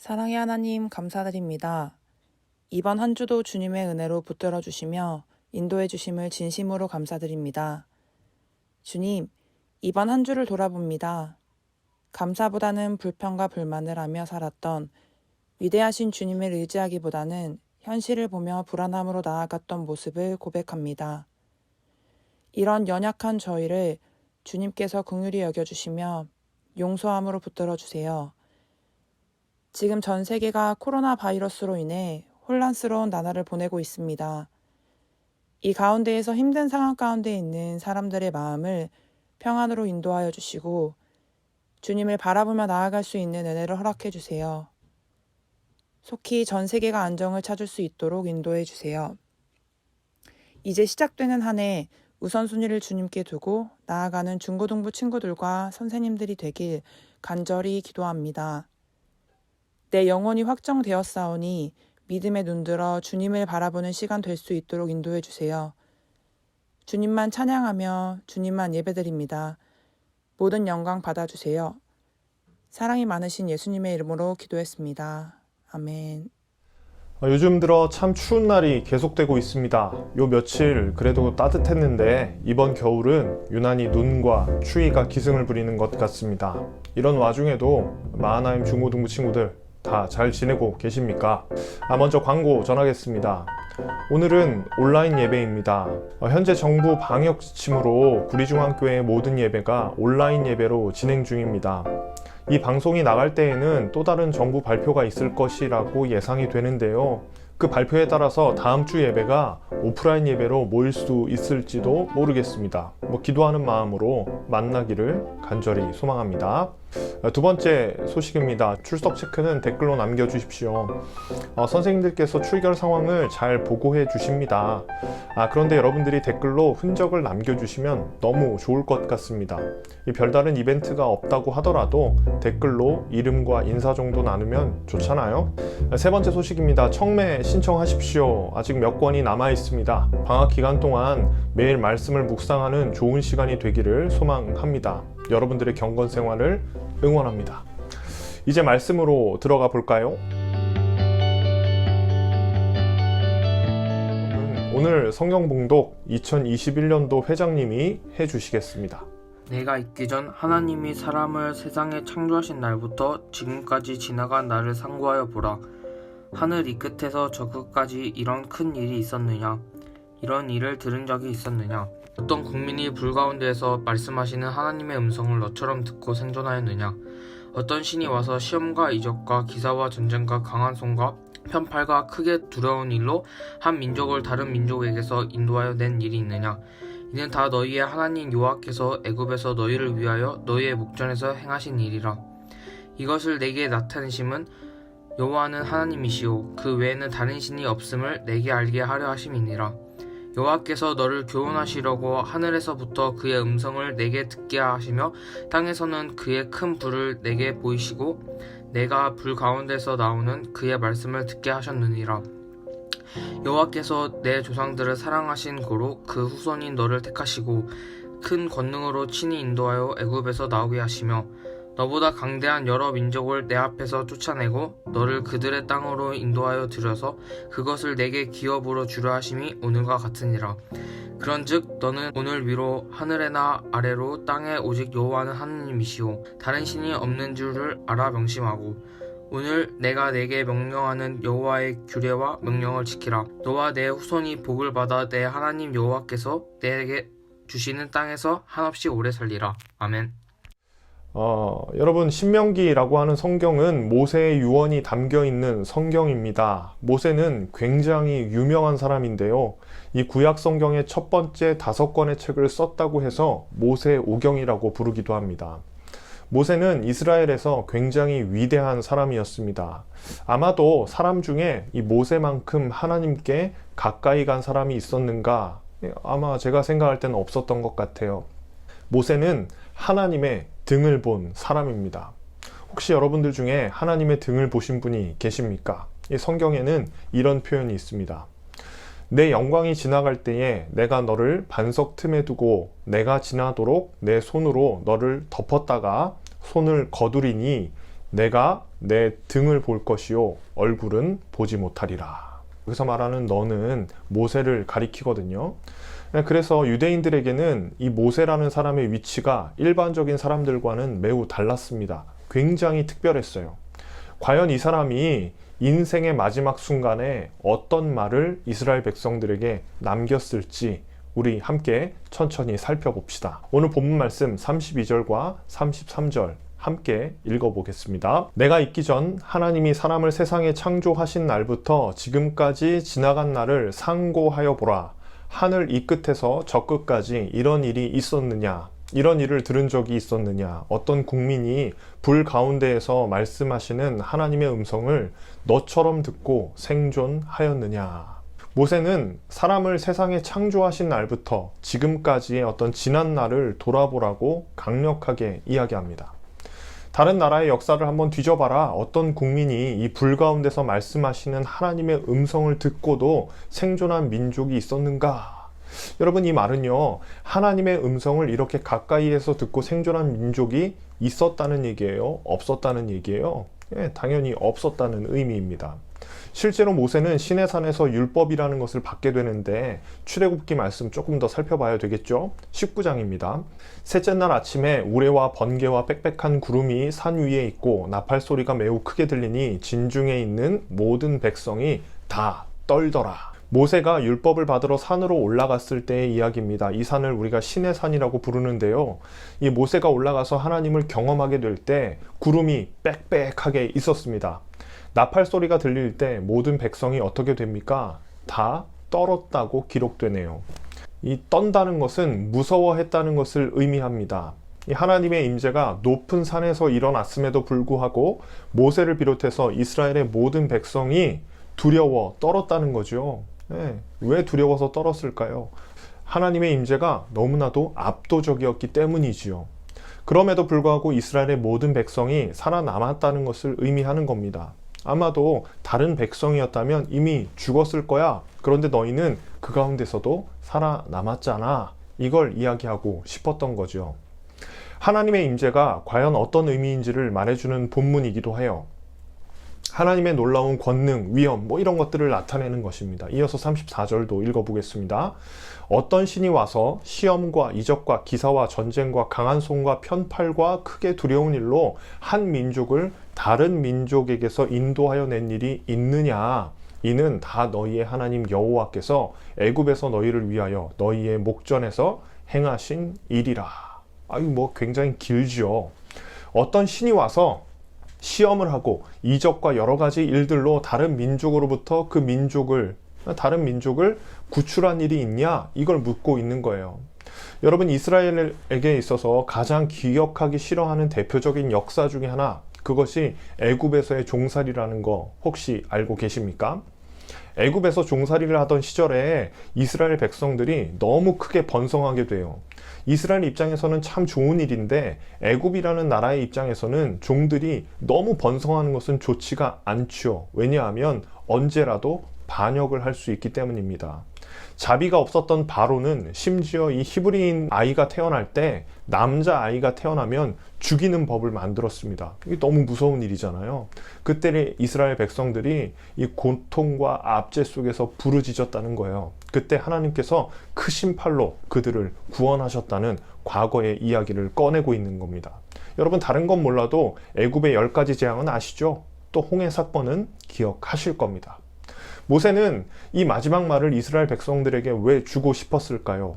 사랑의 하나님 감사드립니다. 이번 한 주도 주님의 은혜로 붙들어 주시며 인도해 주심을 진심으로 감사드립니다. 주님, 이번 한 주를 돌아봅니다. 감사보다는 불평과 불만을 하며 살았던 위대하신 주님을 의지하기보다는 현실을 보며 불안함으로 나아갔던 모습을 고백합니다. 이런 연약한 저희를 주님께서 긍휼히 여겨주시며 용서함으로 붙들어 주세요. 지금 전 세계가 코로나 바이러스로 인해 혼란스러운 나날을 보내고 있습니다. 이 가운데에서 힘든 상황 가운데 있는 사람들의 마음을 평안으로 인도하여 주시고 주님을 바라보며 나아갈 수 있는 은혜를 허락해 주세요. 속히 전 세계가 안정을 찾을 수 있도록 인도해 주세요. 이제 시작되는 한 해 우선순위를 주님께 두고 나아가는 중고등부 친구들과 선생님들이 되길 간절히 기도합니다. 내 영혼이 확정되었사오니 믿음에 눈들어 주님을 바라보는 시간 될 수 있도록 인도해 주세요. 주님만 찬양하며 주님만 예배드립니다. 모든 영광 받아주세요. 사랑이 많으신 예수님의 이름으로 기도했습니다. 아멘. 요즘 들어 참 추운 날이 계속되고 있습니다. 요 며칠 그래도 따뜻했는데 이번 겨울은 유난히 눈과 추위가 기승을 부리는 것 같습니다. 이런 와중에도 마하나임 중고등부 친구들 다 잘 지내고 계십니까? 먼저 광고 전하겠습니다. 오늘은 온라인 예배입니다. 현재 정부 방역 지침으로 구리중앙교회의 모든 예배가 온라인 예배로 진행 중입니다. 이 방송이 나갈 때에는 또 다른 정부 발표가 있을 것이라고 예상이 되는데요. 그 발표에 따라서 다음 주 예배가 오프라인 예배로 모일 수 있을지도 모르겠습니다. 기도하는 마음으로 만나기를 간절히 소망합니다. 두 번째 소식입니다. 출석 체크는 댓글로 남겨주십시오. 선생님들께서 출결 상황을 잘 보고해 주십니다. 그런데 여러분들이 댓글로 흔적을 남겨주시면 너무 좋을 것 같습니다. 이 별다른 이벤트가 없다고 하더라도 댓글로 이름과 인사 정도 나누면 좋잖아요. 세 번째 소식입니다. 청매 신청하십시오. 아직 몇 권이 남아 있습니다. 방학 기간 동안 매일 말씀을 묵상하는 좋은 시간이 되기를 소망합니다. 여러분들의 경건 생활을 응원합니다. 이제 말씀으로 들어가 볼까요? 오늘 성경 봉독 2021년도 회장님이 해주시겠습니다. 내가 있기 전 하나님이 사람을 세상에 창조하신 날부터 지금까지 지나간 날을 상고하여 보라. 하늘 이 끝에서 저 끝까지 이런 큰 일이 있었느냐? 이런 일을 들은 적이 있었느냐? 어떤 국민이 불 가운데에서 말씀하시는 하나님의 음성을 너처럼 듣고 생존하였느냐? 어떤 신이 와서 시험과 이적과 기사와 전쟁과 강한 손과 편팔과 크게 두려운 일로 한 민족을 다른 민족에게서 인도하여 낸 일이 있느냐? 이는 다 너희의 하나님 여호와께서 애굽에서 너희를 위하여 너희의 목전에서 행하신 일이라. 이것을 내게 나타내심은 여호와는 하나님이시오 그 외에는 다른 신이 없음을 내게 알게 하려 하심이니라. 여호와께서 너를 교훈하시려고 하늘에서부터 그의 음성을 내게 듣게 하시며 땅에서는 그의 큰 불을 내게 보이시고 내가 불 가운데서 나오는 그의 말씀을 듣게 하셨느니라. 여호와께서 내 조상들을 사랑하신 고로 그 후손인 너를 택하시고 큰 권능으로 친히 인도하여 애굽에서 나오게 하시며 너보다 강대한 여러 민족을 내 앞에서 쫓아내고 너를 그들의 땅으로 인도하여 들여서 그것을 내게 기업으로 주려 하심이 오늘과 같으니라. 그런즉 너는 오늘 위로 하늘에나 아래로 땅에 오직 여호와는 하나님이시오 다른 신이 없는 줄을 알아 명심하고 오늘 내가 내게 명령하는 여호와의 규례와 명령을 지키라. 너와 내 후손이 복을 받아 내 하나님 여호와께서 내게 주시는 땅에서 한없이 오래 살리라. 아멘. 여러분, 신명기라고 하는 성경은 모세의 유언이 담겨 있는 성경입니다. 모세는 굉장히 유명한 사람인데요. 이 구약 성경의 첫 번째 5권의 책을 썼다고 해서 모세오경이라고 부르기도 합니다. 모세는 이스라엘에서 굉장히 위대한 사람이었습니다. 아마도 사람 중에 이 모세만큼 하나님께 가까이 간 사람이 있었는가? 아마 제가 생각할 때는 없었던 것 같아요. 모세는 하나님의 등을 본 사람입니다. 혹시 여러분들 중에 하나님의 등을 보신 분이 계십니까? 이 성경에는 이런 표현이 있습니다. 내 영광이 지나갈 때에 내가 너를 반석 틈에 두고 내가 지나도록 내 손으로 너를 덮었다가 손을 거두리니 내가 내 등을 볼 것이요 얼굴은 보지 못하리라. 여기서 말하는 너는 모세를 가리키거든요. 그래서 유대인들에게는 이 모세라는 사람의 위치가 일반적인 사람들과는 매우 달랐습니다. 굉장히 특별했어요. 과연 이 사람이 인생의 마지막 순간에 어떤 말을 이스라엘 백성들에게 남겼을지 우리 함께 천천히 살펴봅시다. 오늘 본문 말씀 32절과 33절 함께 읽어보겠습니다. 내가 있기 전 하나님이 사람을 세상에 창조하신 날부터 지금까지 지나간 날을 상고하여 보라. 하늘 이 끝에서 저 끝까지 이런 일이 있었느냐? 이런 일을 들은 적이 있었느냐? 어떤 국민이 불 가운데에서 말씀하시는 하나님의 음성을 너처럼 듣고 생존하였느냐? 모세는 사람을 세상에 창조하신 날부터 지금까지의 어떤 지난 날을 돌아보라고 강력하게 이야기합니다. 다른 나라의 역사를 한번 뒤져봐라. 어떤 국민이 이 불 가운데서 말씀하시는 하나님의 음성을 듣고도 생존한 민족이 있었는가? 여러분, 이 말은요, 하나님의 음성을 이렇게 가까이에서 듣고 생존한 민족이 있었다는 얘기예요? 없었다는 얘기예요? 당연히 없었다는 의미입니다. 실제로 모세는 시내산에서 율법이라는 것을 받게 되는데 출애굽기 말씀 조금 더 살펴봐야 되겠죠? 19장입니다. 셋째 날 아침에 우레와 번개와 빽빽한 구름이 산 위에 있고 나팔 소리가 매우 크게 들리니 진중에 있는 모든 백성이 다 떨더라. 모세가 율법을 받으러 산으로 올라갔을 때의 이야기입니다. 이 산을 우리가 신의 산이라고 부르는데요. 이 모세가 올라가서 하나님을 경험하게 될 때 구름이 빽빽하게 있었습니다. 나팔 소리가 들릴 때 모든 백성이 어떻게 됩니까? 다 떨었다고 기록되네요. 이 떤다는 것은 무서워했다는 것을 의미합니다. 이 하나님의 임재가 높은 산에서 일어났음에도 불구하고 모세를 비롯해서 이스라엘의 모든 백성이 두려워 떨었다는 거죠. 왜 두려워서 떨었을까요? 하나님의 임재가 너무나도 압도적이었기 때문이지요. 그럼에도 불구하고 이스라엘의 모든 백성이 살아남았다는 것을 의미하는 겁니다. 아마도 다른 백성이었다면 이미 죽었을 거야. 그런데 너희는 그 가운데서도 살아남았잖아. 이걸 이야기하고 싶었던 거죠. 하나님의 임재가 과연 어떤 의미인지를 말해주는 본문이기도 해요. 하나님의 놀라운 권능, 위엄, 이런 것들을 나타내는 것입니다. 이어서 34절도 읽어보겠습니다. 어떤 신이 와서 시험과 이적과 기사와 전쟁과 강한 손과 편팔과 크게 두려운 일로 한 민족을 다른 민족에게서 인도하여 낸 일이 있느냐? 이는 다 너희의 하나님 여호와께서 애굽에서 너희를 위하여 너희의 목전에서 행하신 일이라. 굉장히 길죠. 어떤 신이 와서 시험을 하고 이적과 여러 가지 일들로 다른 민족으로부터 다른 민족을 구출한 일이 있냐? 이걸 묻고 있는 거예요. 여러분, 이스라엘에게 있어서 가장 기억하기 싫어하는 대표적인 역사 중에 하나, 그것이 애굽에서의 종살이라는 거 혹시 알고 계십니까? 애굽에서 종살이를 하던 시절에 이스라엘 백성들이 너무 크게 번성하게 돼요. 이스라엘 입장에서는 참 좋은 일인데 애굽이라는 나라의 입장에서는 종들이 너무 번성하는 것은 좋지가 않죠. 왜냐하면 언제라도 반역을 할 수 있기 때문입니다. 자비가 없었던 바로는 심지어 이 히브리인 아이가 태어날 때 남자 아이가 태어나면 죽이는 법을 만들었습니다. 이게 너무 무서운 일이잖아요. 그때 이스라엘 백성들이 이 고통과 압제 속에서 부르짖었다는 거예요. 그때 하나님께서 크신 팔로 그들을 구원하셨다는 과거의 이야기를 꺼내고 있는 겁니다. 여러분, 다른 건 몰라도 애굽의 10가지 재앙은 아시죠? 또 홍해 사건은 기억하실 겁니다. 모세는 이 마지막 말을 이스라엘 백성들에게 왜 주고 싶었을까요?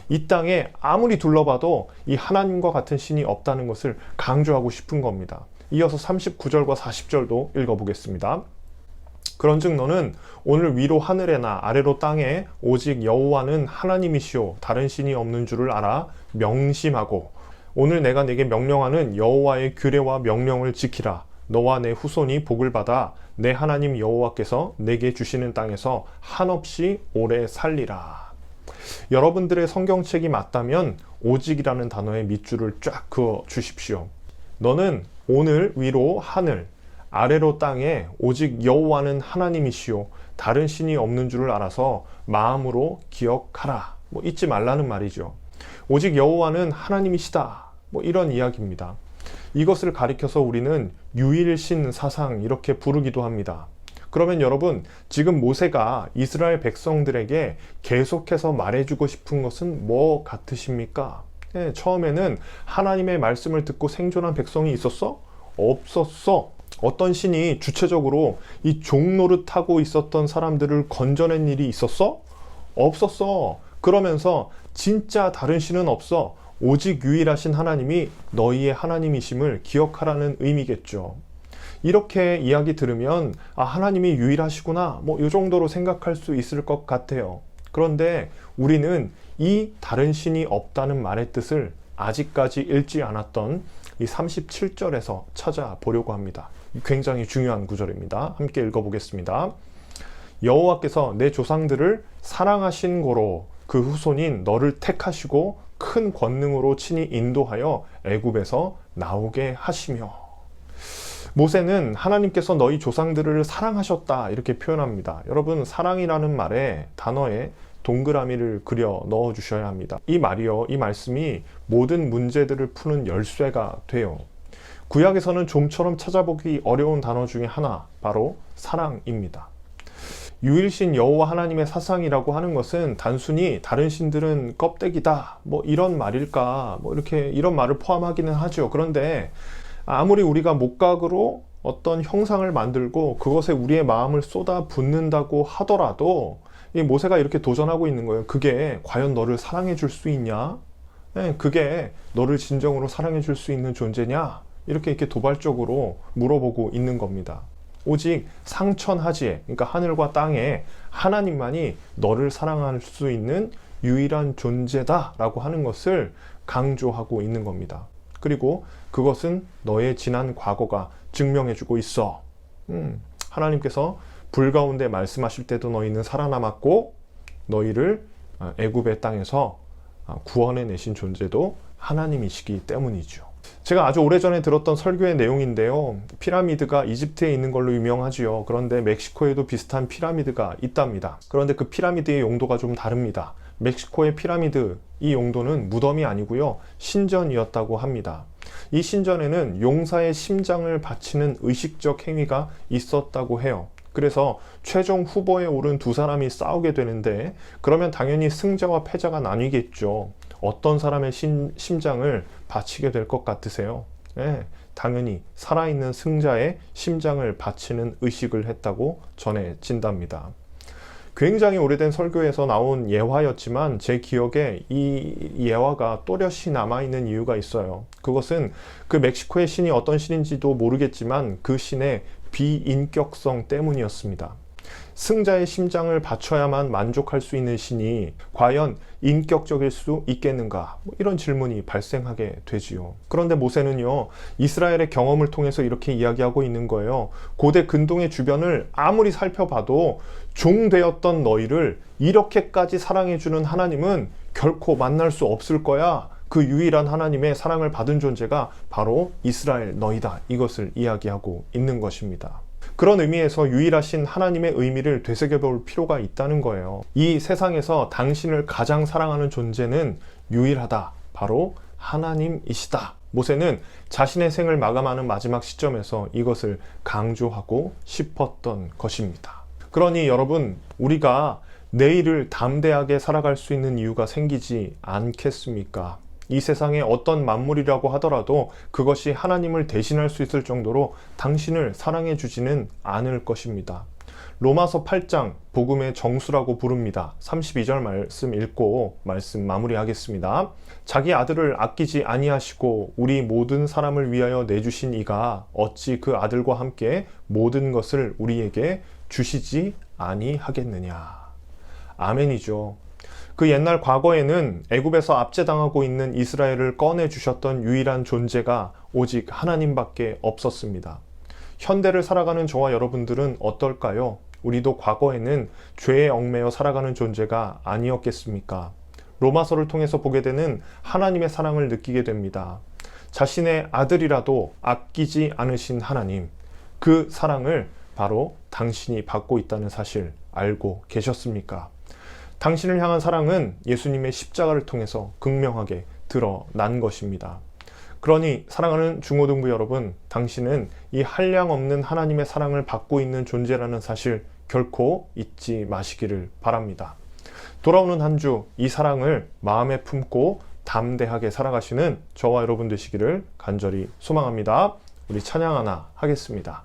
이 땅에 아무리 둘러봐도 이 하나님과 같은 신이 없다는 것을 강조하고 싶은 겁니다. 이어서 39절과 40절도 읽어보겠습니다. 그런즉 너는 오늘 위로 하늘에나 아래로 땅에 오직 여호와는 하나님이시오 다른 신이 없는 줄을 알아 명심하고 오늘 내가 네게 명령하는 여호와의 규례와 명령을 지키라. 너와 내 후손이 복을 받아 내 하나님 여호와께서 내게 주시는 땅에서 한없이 오래 살리라. 여러분들의 성경책이 맞다면 오직이라는 단어에 밑줄을 쫙 그어 주십시오. 너는 오늘 위로 하늘, 아래로 땅에 오직 여호와는 하나님이시오 다른 신이 없는 줄을 알아서 마음으로 기억하라. 잊지 말라는 말이죠. 오직 여호와는 하나님이시다. 이런 이야기입니다. 이것을 가리켜서 우리는 유일신 사상 이렇게 부르기도 합니다. 그러면 여러분, 지금 모세가 이스라엘 백성들에게 계속해서 말해주고 싶은 것은 뭐 같으십니까? 처음에는 하나님의 말씀을 듣고 생존한 백성이 있었어? 없었어. 어떤 신이 주체적으로 이 종노릇하고 있었던 사람들을 건져낸 일이 있었어? 없었어. 그러면서 진짜 다른 신은 없어. 오직 유일하신 하나님이 너희의 하나님이심을 기억하라는 의미겠죠. 이렇게 이야기 들으면 하나님이 유일하시구나 이 정도로 생각할 수 있을 것 같아요. 그런데 우리는 이 다른 신이 없다는 말의 뜻을 아직까지 읽지 않았던 이 37절에서 찾아보려고 합니다. 굉장히 중요한 구절입니다. 함께 읽어보겠습니다. 여호와께서 내 조상들을 사랑하신 고로 그 후손인 너를 택하시고 큰 권능으로 친히 인도하여 애굽에서 나오게 하시며. 모세는 하나님께서 너희 조상들을 사랑하셨다 이렇게 표현합니다. 여러분, 사랑이라는 말에 단어에 동그라미를 그려 넣어 주셔야 합니다. 이 말이요, 이 말씀이 모든 문제들을 푸는 열쇠가 돼요. 구약에서는 좀처럼 찾아보기 어려운 단어 중에 하나, 바로 사랑입니다. 유일신 여호와 하나님의 사상이라고 하는 것은 단순히 다른 신들은 껍데기다 이런 말일까 이렇게 이런 말을 포함하기는 하죠. 그런데 아무리 우리가 목각으로 어떤 형상을 만들고 그것에 우리의 마음을 쏟아 붓는다고 하더라도 이 모세가 이렇게 도전하고 있는 거예요. 그게 과연 너를 사랑해 줄 수 있냐? 그게 너를 진정으로 사랑해 줄 수 있는 존재냐? 이렇게 도발적으로 물어보고 있는 겁니다. 오직 상천하지에, 그러니까 하늘과 땅에 하나님만이 너를 사랑할 수 있는 유일한 존재다라고 하는 것을 강조하고 있는 겁니다. 그리고 그것은 너의 지난 과거가 증명해주고 있어. 하나님께서 불 가운데 말씀하실 때도 너희는 살아남았고 너희를 애굽의 땅에서 구원해 내신 존재도 하나님이시기 때문이죠. 제가 아주 오래전에 들었던 설교의 내용인데요. 피라미드가 이집트에 있는 걸로 유명하지요. 그런데 멕시코에도 비슷한 피라미드가 있답니다. 그런데 그 피라미드의 용도가 좀 다릅니다. 멕시코의 피라미드, 이 용도는 무덤이 아니고요, 신전이었다고 합니다. 이 신전에는 용사의 심장을 바치는 의식적 행위가 있었다고 해요. 그래서 최종 후보에 오른 두 사람이 싸우게 되는데, 그러면 당연히 승자와 패자가 나뉘겠죠. 어떤 사람의 심장을 바치게 될 것 같으세요? 당연히 살아있는 승자의 심장을 바치는 의식을 했다고 전해진답니다. 굉장히 오래된 설교에서 나온 예화였지만 제 기억에 이 예화가 또렷이 남아있는 이유가 있어요. 그것은 그 멕시코의 신이 어떤 신인지도 모르겠지만 그 신의 비인격성 때문이었습니다. 승자의 심장을 바쳐야만 만족할 수 있는 신이 과연 인격적일 수 있겠는가? 이런 질문이 발생하게 되지요. 그런데 모세는요, 이스라엘의 경험을 통해서 이렇게 이야기하고 있는 거예요. 고대 근동의 주변을 아무리 살펴봐도 종 되었던 너희를 이렇게까지 사랑해주는 하나님은 결코 만날 수 없을 거야. 그 유일한 하나님의 사랑을 받은 존재가 바로 이스라엘 너희다. 이것을 이야기하고 있는 것입니다. 그런 의미에서 유일하신 하나님의 의미를 되새겨볼 필요가 있다는 거예요. 이 세상에서 당신을 가장 사랑하는 존재는 유일하다. 바로 하나님이시다. 모세는 자신의 생을 마감하는 마지막 시점에서 이것을 강조하고 싶었던 것입니다. 그러니 여러분, 우리가 내일을 담대하게 살아갈 수 있는 이유가 생기지 않겠습니까? 이 세상에 어떤 만물이라고 하더라도 그것이 하나님을 대신할 수 있을 정도로 당신을 사랑해 주지는 않을 것입니다. 로마서 8장 복음의 정수라고 부릅니다. 32절 말씀 읽고 말씀 마무리하겠습니다. 자기 아들을 아끼지 아니하시고 우리 모든 사람을 위하여 내주신 이가 어찌 그 아들과 함께 모든 것을 우리에게 주시지 아니하겠느냐. 아멘이죠. 그 옛날 과거에는 애굽에서 압제당하고 있는 이스라엘을 꺼내주셨던 유일한 존재가 오직 하나님밖에 없었습니다. 현대를 살아가는 저와 여러분들은 어떨까요? 우리도 과거에는 죄에 얽매여 살아가는 존재가 아니었겠습니까? 로마서를 통해서 보게 되는 하나님의 사랑을 느끼게 됩니다. 자신의 아들이라도 아끼지 않으신 하나님, 그 사랑을 바로 당신이 받고 있다는 사실 알고 계셨습니까? 당신을 향한 사랑은 예수님의 십자가를 통해서 극명하게 드러난 것입니다. 그러니 사랑하는 중고등부 여러분, 당신은 이 한량없는 하나님의 사랑을 받고 있는 존재라는 사실 결코 잊지 마시기를 바랍니다. 돌아오는 한 주 이 사랑을 마음에 품고 담대하게 살아가시는 저와 여러분 되시기를 간절히 소망합니다. 우리 찬양 하나 하겠습니다.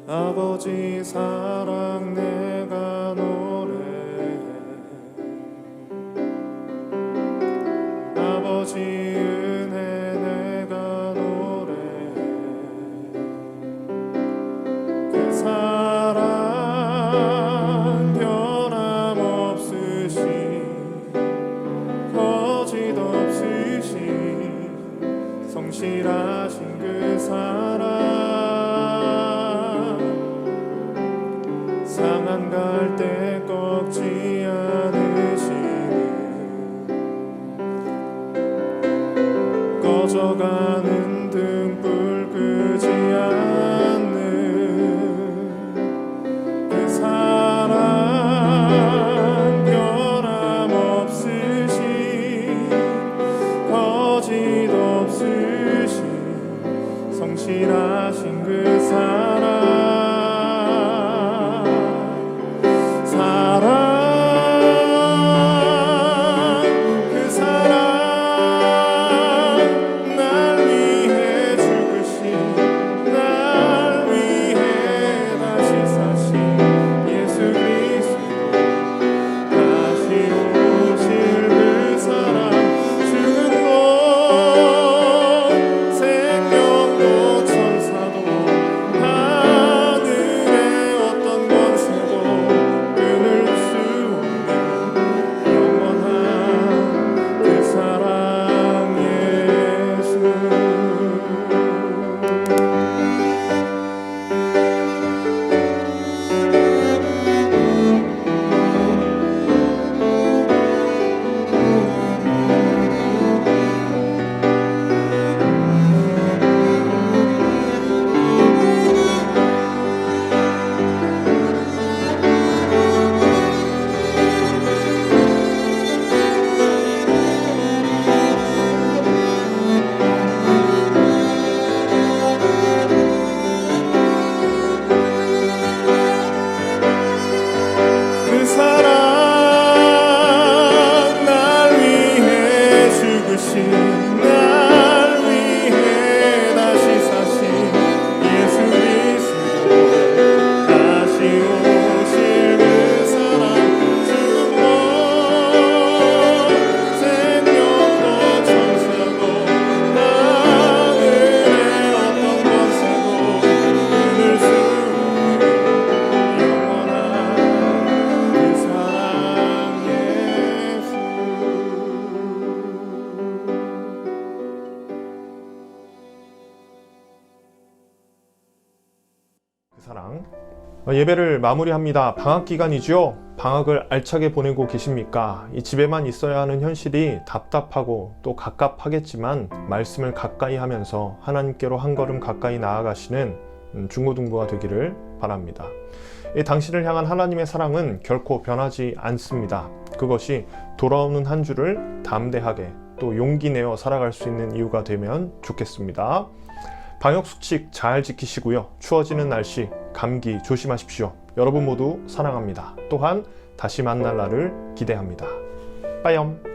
아버지 사랑 내가 노래해, 아버지 은혜 내가 노래해. 그 사랑 변함없으시, 거짓 없으시, 성실하신 그 사랑, 상한 갈대 꺾지 않으시는, 꺼져가는 등불 끄지 않는 그 사랑 변함없으시, 거짓 없으시, 성실하신 그 사랑, 사랑. 예배를 마무리합니다. 방학 기간이죠. 방학을 알차게 보내고 계십니까? 이 집에만 있어야 하는 현실이 답답하고 또 갑갑하겠지만 말씀을 가까이 하면서 하나님께로 한 걸음 가까이 나아가시는 중고등부가 되기를 바랍니다. 당신을 향한 하나님의 사랑은 결코 변하지 않습니다. 그것이 돌아오는 한 주를 담대하게 또 용기 내어 살아갈 수 있는 이유가 되면 좋겠습니다. 방역수칙 잘 지키시고요. 추워지는 날씨 감기 조심하십시오. 여러분 모두 사랑합니다. 또한 다시 만날 날을 기대합니다. 빠염.